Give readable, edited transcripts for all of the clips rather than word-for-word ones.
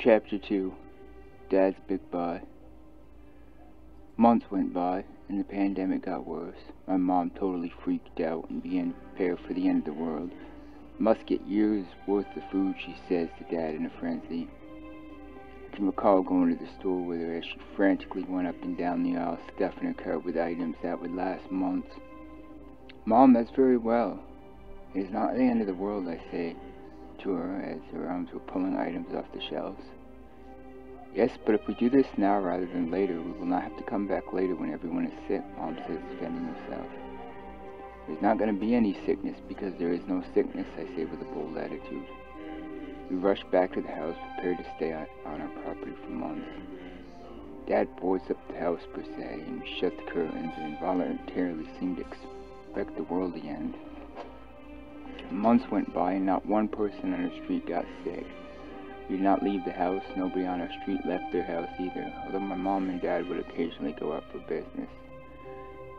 Chapter 2. Dad's Big Buy. Months went by, and the pandemic got worse. My mom totally freaked out and began to prepare for the end of the world. Must get years worth of food, she says to Dad in a frenzy. I can recall going to the store with her as she frantically went up and down the aisle, stuffing her cart with items that would last months. Mom, that's very well. It is not the end of the world, I say to her as her arms were pulling items off the shelves. Yes, but if we do this now rather than later, we will not have to come back later when everyone is sick, Mom says, defending herself. There's not going to be any sickness because there is no sickness, I say with a bold attitude. We rush back to the house, prepared to stay on our property for months. Dad boards up the house per se, and we shut the curtains and involuntarily seem to expect the world to end. Months went by and not one person on our street got sick. We did not leave the house. Nobody on our street left their house either, although my mom and dad would occasionally go out for business.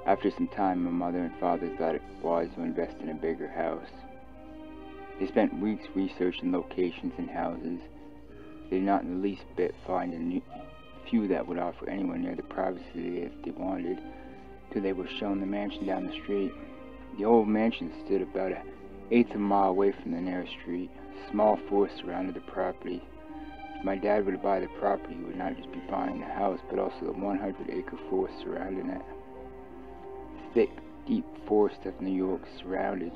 After some time, my mother and father thought it wise to invest in a bigger house. They spent weeks researching locations and houses. They did not in the least bit find a few that would offer anyone near the privacy if they wanted, till they were shown the mansion down the street. The old mansion stood about an eighth of a mile away from the nearest street. A small forest surrounded the property. If my dad were to buy the property, he would not just be buying the house, but also the 100-acre forest surrounding it. The thick, deep forest of New York surrounded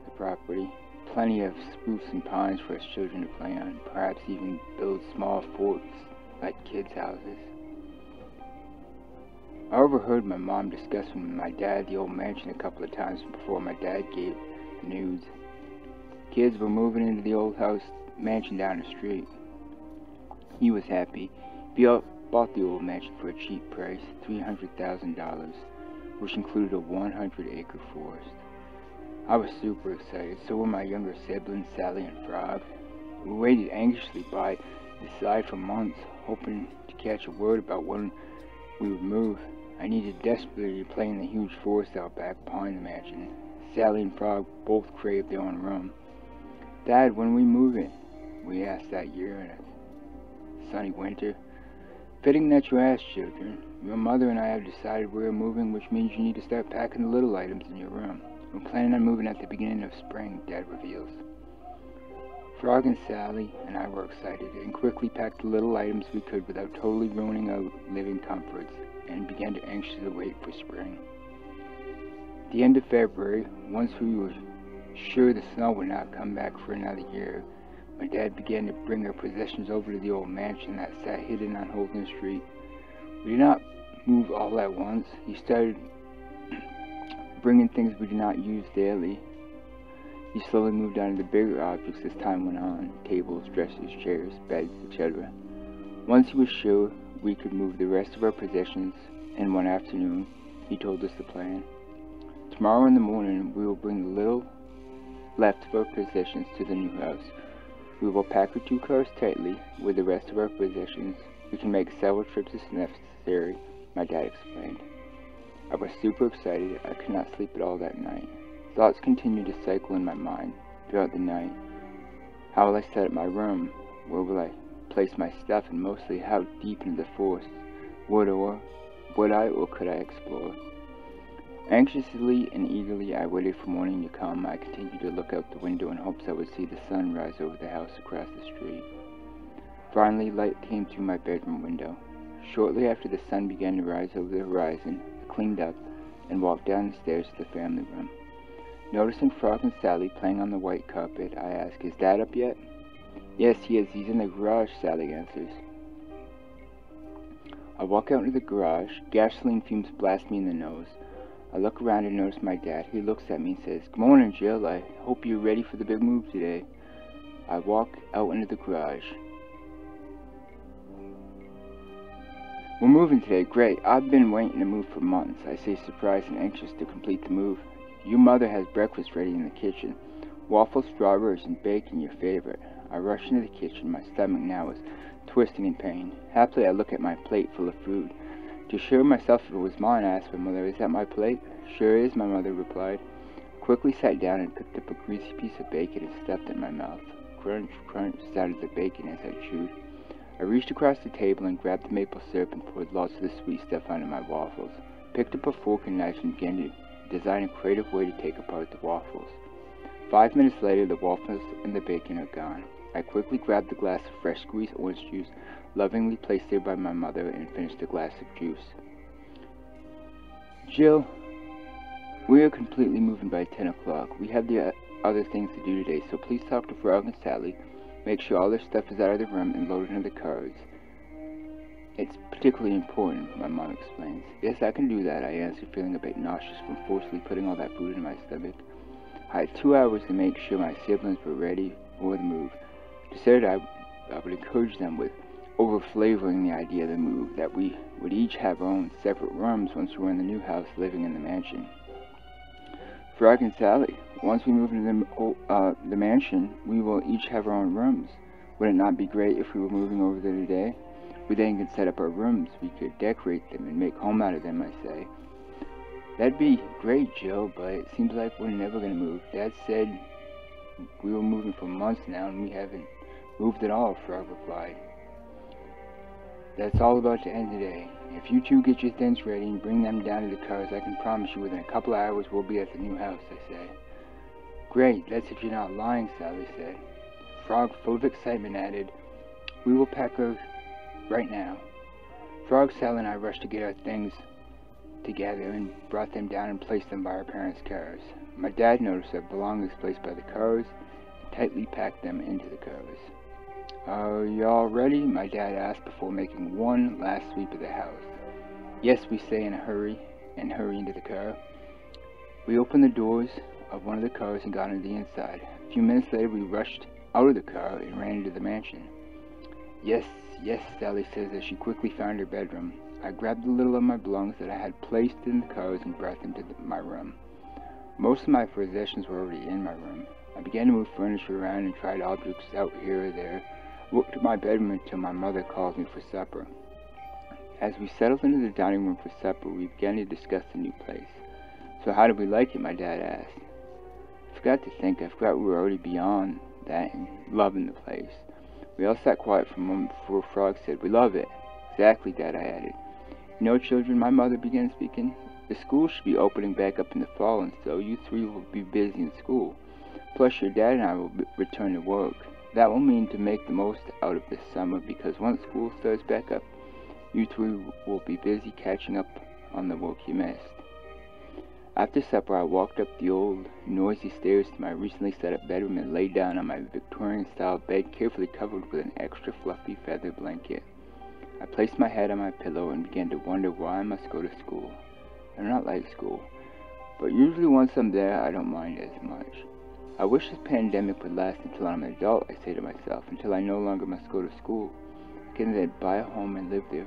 the property. Plenty of spruce and pines for us children to play on, perhaps even build small forts like kids' houses. I overheard my mom discussing with my dad the old mansion a couple of times before my dad gave the news. Kids were moving into the old mansion down the street. He was happy. He bought the old mansion for a cheap price, $300,000, which included a 100-acre forest. I was super excited, so were my younger siblings, Sally and Frog. We waited anxiously by his side for months, hoping to catch a word about when we would move. I needed desperately to play in the huge forest out back behind the mansion. Sally and Frog both craved their own room. Dad, when are we moving? We asked that year in a sunny winter. Fitting that you asked, children. Your mother and I have decided we're moving, which means you need to start packing the little items in your room. We're planning on moving at the beginning of spring, Dad reveals. Frog and Sally and I were excited and quickly packed the little items we could without totally ruining our living comforts and began to anxiously wait for spring. At the end of February, once we were sure the snow would not come back for another year, my dad began to bring our possessions over to the old mansion that sat hidden on Holden Street. We did not move all at once. He started bringing things we did not use daily. He slowly moved on to the bigger objects as time went on, tables, dressers, chairs, beds, etc. Once he was sure we could move the rest of our possessions, and one afternoon, he told us the plan. Tomorrow in the morning, we will bring the little left of our possessions to the new house. We will pack our 2 cars tightly with the rest of our possessions. We can make several trips if necessary, my dad explained. I was super excited. I could not sleep at all that night. Thoughts continued to cycle in my mind throughout the night. How will I set up my room? Where will I place my stuff? And mostly, how deep into the forest would I or could I explore? Anxiously and eagerly, I waited for morning to come. I continued to look out the window in hopes I would see the sun rise over the house across the street. Finally, light came through my bedroom window. Shortly after the sun began to rise over the horizon, I cleaned up and walked down the stairs to the family room. Noticing Frog and Sally playing on the white carpet, I asked, "Is Dad up yet?" "Yes, he is. He's in the garage," Sally answers. I walk out into the garage. Gasoline fumes blast me in the nose. I look around and notice my dad. He looks at me and says, "Good morning, Jill. I hope you're ready for the big move today." I walk out into the garage. "We're moving today. Great. I've been waiting to move for months," I say, surprised and anxious to complete the move. "Your mother has breakfast ready in the kitchen. Waffles, strawberries, and bacon, your favorite." I rush into the kitchen. My stomach now is twisting in pain. Happily, I look at my plate full of food. To assure myself if it was mine, I asked my mother, "Is that my plate?" "Sure is," my mother replied. I quickly sat down and picked up a greasy piece of bacon and stuffed it in my mouth. Crunch, crunch sounded the bacon as I chewed. I reached across the table and grabbed the maple syrup and poured lots of the sweet stuff onto my waffles. Picked up a fork and knife and began to design a creative way to take apart the waffles. 5 minutes later, the waffles and the bacon are gone. I quickly grabbed a glass of fresh squeezed orange juice, lovingly placed there by my mother, and finished a glass of juice. Jill, we are completely moving by 10 o'clock. We have the other things to do today, so please talk to Frog and Sally. Make sure all their stuff is out of the room and loaded into the cars. It's particularly important, my mom explains. Yes, I can do that, I answered, feeling a bit nauseous from forcefully putting all that food in my stomach. I had 2 hours to make sure my siblings were ready for the move. Decided I would encourage them with over-flavoring the idea of the move, that we would each have our own separate rooms once we were in the new house living in the mansion. Frog and Sally, once we move into the mansion, we will each have our own rooms. Would it not be great if we were moving over there today? We then could set up our rooms, we could decorate them and make home out of them, I say. That'd be great, Jill, but it seems like we're never going to move. Dad said we were moving for months now and we haven't moved at all, Frog replied. That's all about to end today. If you two get your things ready and bring them down to the cars, I can promise you within a couple of hours we'll be at the new house, I say. Great, that's if you're not lying, Sally said. Frog, full of excitement, added, we will pack her right now. Frog, Sally, and I rushed to get our things together and brought them down and placed them by our parents' cars. My dad noticed our belongings placed by the cars and tightly packed them into the cars. Are y'all ready? My dad asked before making one last sweep of the house. Yes, we say in a hurry, and hurry into the car. We opened the doors of one of the cars and got into the inside. A few minutes later, we rushed out of the car and ran into the mansion. Yes, yes, Sally says as she quickly found her bedroom. I grabbed a little of my belongings that I had placed in the cars and brought them to my room. Most of my possessions were already in my room. I began to move furniture around and tried objects out here or there. Walked to my bedroom until my mother called me for supper. As we settled into the dining room for supper, we began to discuss the new place. So how did we like it? My dad asked. I forgot to think. I forgot we were already beyond that and loving the place. We all sat quiet for a moment before Frog said, we love it. Exactly, Dad, I added. You know, children, my mother began speaking. The school should be opening back up in the fall, and so you three will be busy in school. Plus, your dad and I will return to work. That will mean to make the most out of this summer, because once school starts back up, you three will be busy catching up on the work you missed. After supper, I walked up the old, noisy stairs to my recently set up bedroom and lay down on my Victorian-style bed, carefully covered with an extra fluffy feather blanket. I placed my head on my pillow and began to wonder why I must go to school. I do not like school, but usually once I'm there, I don't mind as much. I wish this pandemic would last until I'm an adult, I say to myself, until I no longer must go to school. I can then buy a home and live there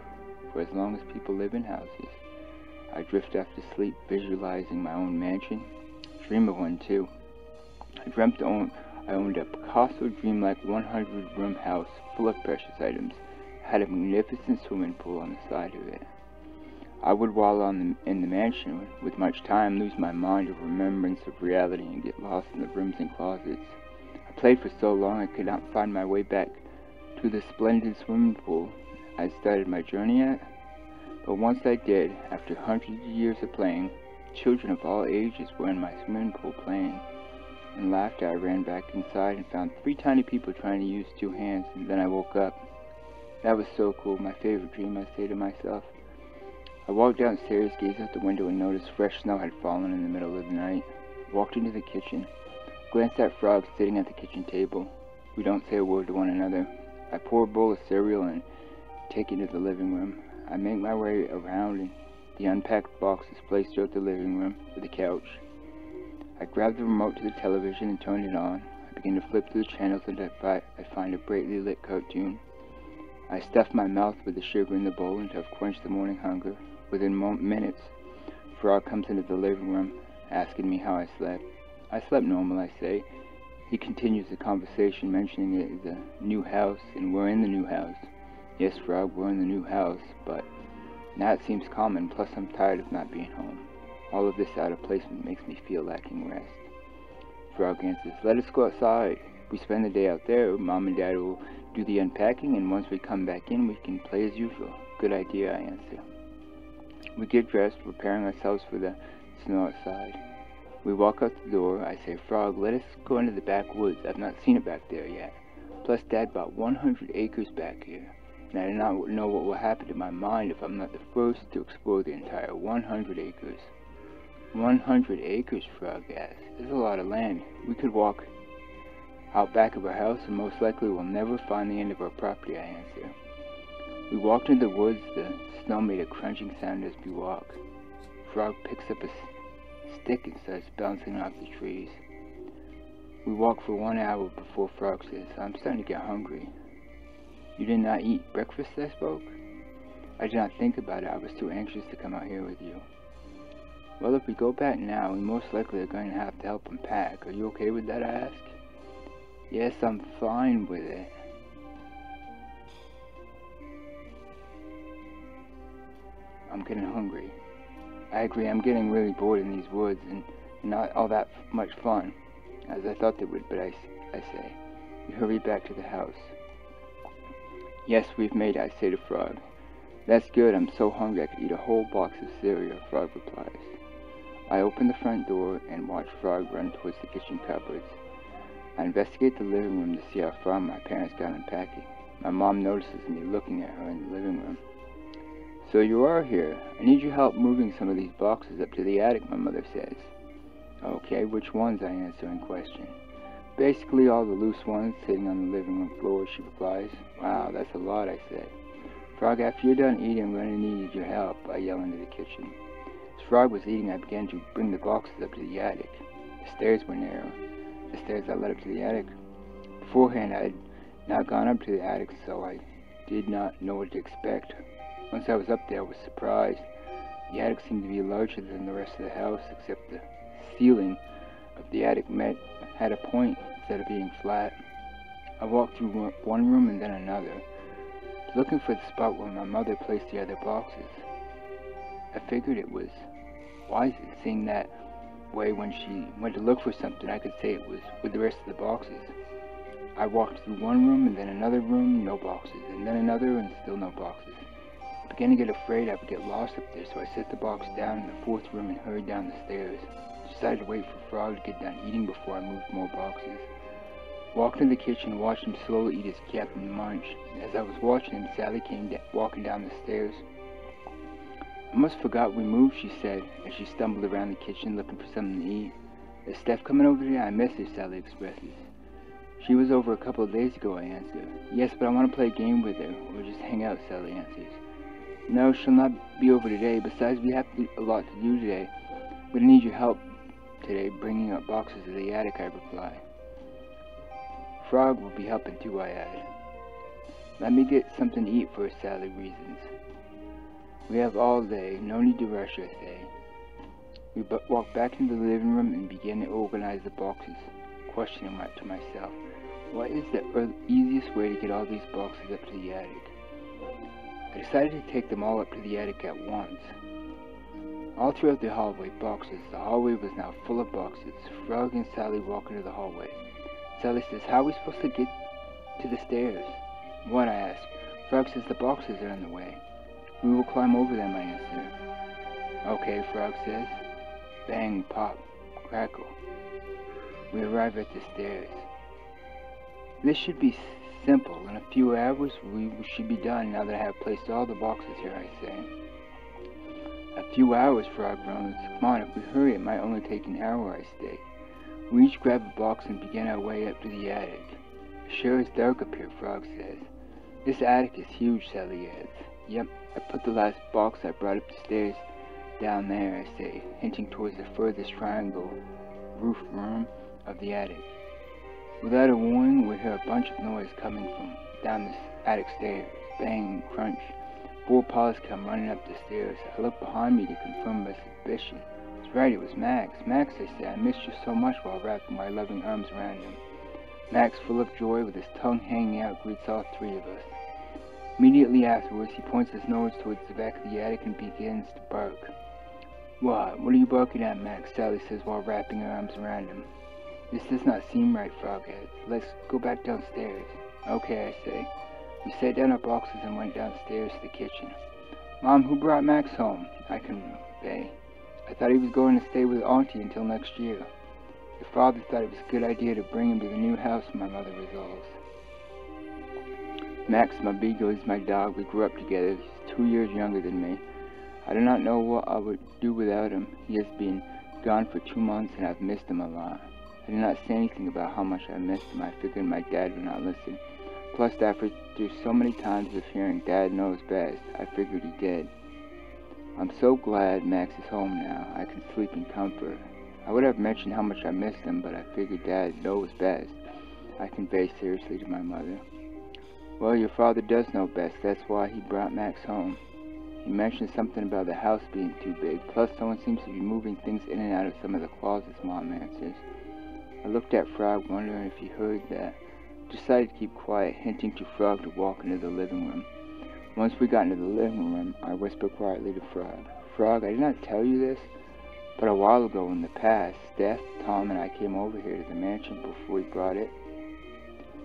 for as long as people live in houses. I drift off to sleep, visualizing my own mansion. Dream of one, too. I dreamt I owned a Picasso dreamlike 100-room house full of precious items. It had a magnificent swimming pool on the side of it. I would, while in the mansion, with much time, lose my mind of remembrance of reality and get lost in the rooms and closets. I played for so long I could not find my way back to the splendid swimming pool I started my journey at. But once I did, after hundreds of years of playing, children of all ages were in my swimming pool playing. In laughter, I ran back inside and found 3 tiny people trying to use 2 hands, and then I woke up. That was so cool, my favorite dream, I say to myself. I walked downstairs, gazed out the window, and noticed fresh snow had fallen in the middle of the night. Walked into the kitchen, glanced at Frog sitting at the kitchen table. We don't say a word to one another. I pour a bowl of cereal and take it to the living room. I make my way around and the unpacked boxes placed throughout the living room to the couch. I grab the remote to the television and turn it on. I begin to flip through the channels until I find a brightly lit cartoon. I stuff my mouth with the sugar in the bowl until I've quenched the morning hunger. Within minutes, Frog comes into the living room, asking me how I slept. I slept normal, I say. He continues the conversation, mentioning it is a new house, and we're in the new house. Yes, Frog, we're in the new house, but now it seems common, plus I'm tired of not being home. All of this out of placement makes me feel lacking rest. Frog answers, let us go outside. We spend the day out there. Mom and Dad will do the unpacking, and once we come back in, we can play as usual. Good idea, I answer. We get dressed, preparing ourselves for the snow outside. We walk out the door. I say, Frog, let us go into the backwoods. I've not seen it back there yet. Plus, Dad bought 100 acres back here, and I do not know what will happen to my mind if I'm not the first to explore the entire 100 acres. 100 acres, Frog asks. It's a lot of land. We could walk out back of our house, and most likely we'll never find the end of our property, I answer. We walked into the woods. The snow made a crunching sound as we walked. Frog picks up a stick and starts bouncing off the trees. We walk for 1 hour before Frog says, I'm starting to get hungry. You did not eat breakfast, I spoke? I did not think about it. I was too anxious to come out here with you. Well, if we go back now, we most likely are going to have to help unpack. Are you okay with that, I ask? Yes, I'm fine with it. I'm getting hungry. I agree, I'm getting really bored in these woods and not all that much fun, as I thought they would, but I say. We hurry back to the house. Yes, we've made it, I say to Frog. That's good, I'm so hungry I could eat a whole box of cereal, Frog replies. I open the front door and watch Frog run towards the kitchen cupboards. I investigate the living room to see how far my parents got unpacking. My mom notices me looking at her in the living room. So you are here. I need your help moving some of these boxes up to the attic, my mother says. Okay, which ones, I answer in question. Basically all the loose ones sitting on the living room floor, she replies. Wow, that's a lot, I say. Frog, after you're done eating, I'm going to need your help, I yell into the kitchen. As Frog was eating, I began to bring the boxes up to the attic. The stairs were narrow. The stairs that led up to the attic. Beforehand, I had not gone up to the attic, so I did not know what to expect. Once I was up there, I was surprised. The attic seemed to be larger than the rest of the house, except the ceiling of the attic had a point instead of being flat. I walked through one room and then another, looking for the spot where my mother placed the other boxes. I figured it was wise, seeing that way when she went to look for something, I could say it was with the rest of the boxes. I walked through one room and then another room, no boxes, and then another and still no boxes. I began to get afraid I would get lost up there, so I set the box down in the fourth room and hurried down the stairs. Decided to wait for Frog to get done eating before I moved more boxes. Walked into the kitchen and watched him slowly eat his Captain Munch. As I was watching him, Sally came walking down the stairs. I must forgot we moved, she said, as she stumbled around the kitchen looking for something to eat. Is Steph coming over today? I miss her, Sally expresses. She was over a couple of days ago, I answer. Yes, but I want to play a game with her, or just hang out, Sally answers. No, she'll not be over today. Besides, we have a lot to do today. We're going to need your help today bringing up boxes to the attic, I reply. Frog will be helping too, I add. Let me get something to eat first, Sally reasons. We have all day, no need to rush, I say. We walk back into the living room and begin to organize the boxes, questioning to myself, what is the easiest way to get all these boxes up to the attic? I decided to take them all up to the attic at once. All throughout the hallway, boxes. The hallway was now full of boxes. Frog and Sally walk into the hallway. Sally says, how are we supposed to get to the stairs? What, I ask. Frog says the boxes are in the way. We will climb over them, I answer. Okay, Frog says. Bang, pop, crackle. We arrive at the stairs. This should be simple. In a few hours, we should be done now that I have placed all the boxes here, I say. A few hours, Frog groans. Come on, if we hurry, it might only take an hour, I state. We each grab a box and begin our way up to the attic. Sure is dark up here, Frog says. This attic is huge, Sally adds. Yep, I put the last box I brought up the stairs down there, I say, hinting towards the furthest triangle roof room of the attic. Without a warning, we hear a bunch of noise coming from down the attic stairs. Bang, crunch. 4 paws come running up the stairs. I look behind me to confirm my suspicion. That's right, it was Max. Max, I say, I missed you so much while wrapping my loving arms around him. Max, full of joy, with his tongue hanging out, greets all 3 of us. Immediately afterwards, he points his nose towards the back of the attic and begins to bark. What are you barking at, Max? Sally says while wrapping her arms around him. This does not seem right, Froghead. Let's go back downstairs. Okay, I say. We set down our boxes and went downstairs to the kitchen. Mom, who brought Max home? I couldn't obey. I thought he was going to stay with Auntie until next year. Your father thought it was a good idea to bring him to the new house, my mother resolves. Max, my beagle, is my dog. We grew up together. He's 2 years younger than me. I do not know what I would do without him. He has been gone for 2 months and I've missed him a lot. I did not say anything about how much I missed him. I figured my dad would not listen. Plus, after so many times of hearing Dad knows best, I figured he did. I'm so glad Max is home now. I can sleep in comfort. I would have mentioned how much I missed him, but I figured Dad knows best. I conveyed seriously to my mother. Well, your father does know best. That's why he brought Max home. He mentioned something about the house being too big. Plus, someone seems to be moving things in and out of some of the closets, Mom answers. I looked at Frog, wondering if he heard that. Decided to keep quiet, hinting to Frog to walk into the living room. Once we got into the living room, I whispered quietly to Frog, Frog, I did not tell you this, but a while ago in the past, Steph, Tom, and I came over here to the mansion before we brought it,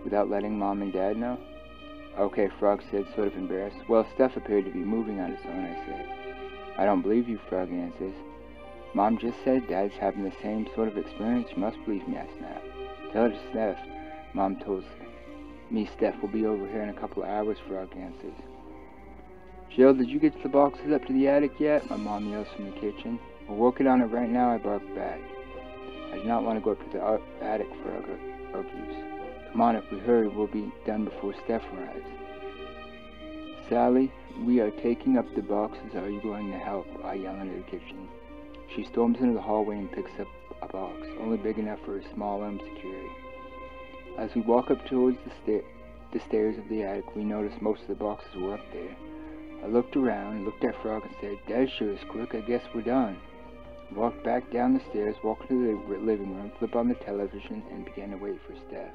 without letting Mom and Dad know. Okay, Frog said, sort of embarrassed. Well, Steph appeared to be moving on his own, I said. I don't believe you, Frog answers. Mom just said Dad's having the same sort of experience. You must believe me, I snapped. Tell her to Steph. Mom told me Steph will be over here in a couple of hours, Frog answers. Jill, did you get the boxes up to the attic yet? My mom yells from the kitchen. We're working on it right now, I bark back. I do not want to go up to the attic, Frog argues. Come on, if we hurry, we'll be done before Steph arrives. Sally, we are taking up the boxes. Are you going to help? I yell into the kitchen. She storms into the hallway and picks up a box, only big enough for a small room security. As we walk up towards the stairs of the attic, we notice most of the boxes were up there. I looked around, looked at Frog and said, Dad sure is quick, I guess we're done. Walked back down the stairs, walked into the living room, flipped on the television, and began to wait for Steph.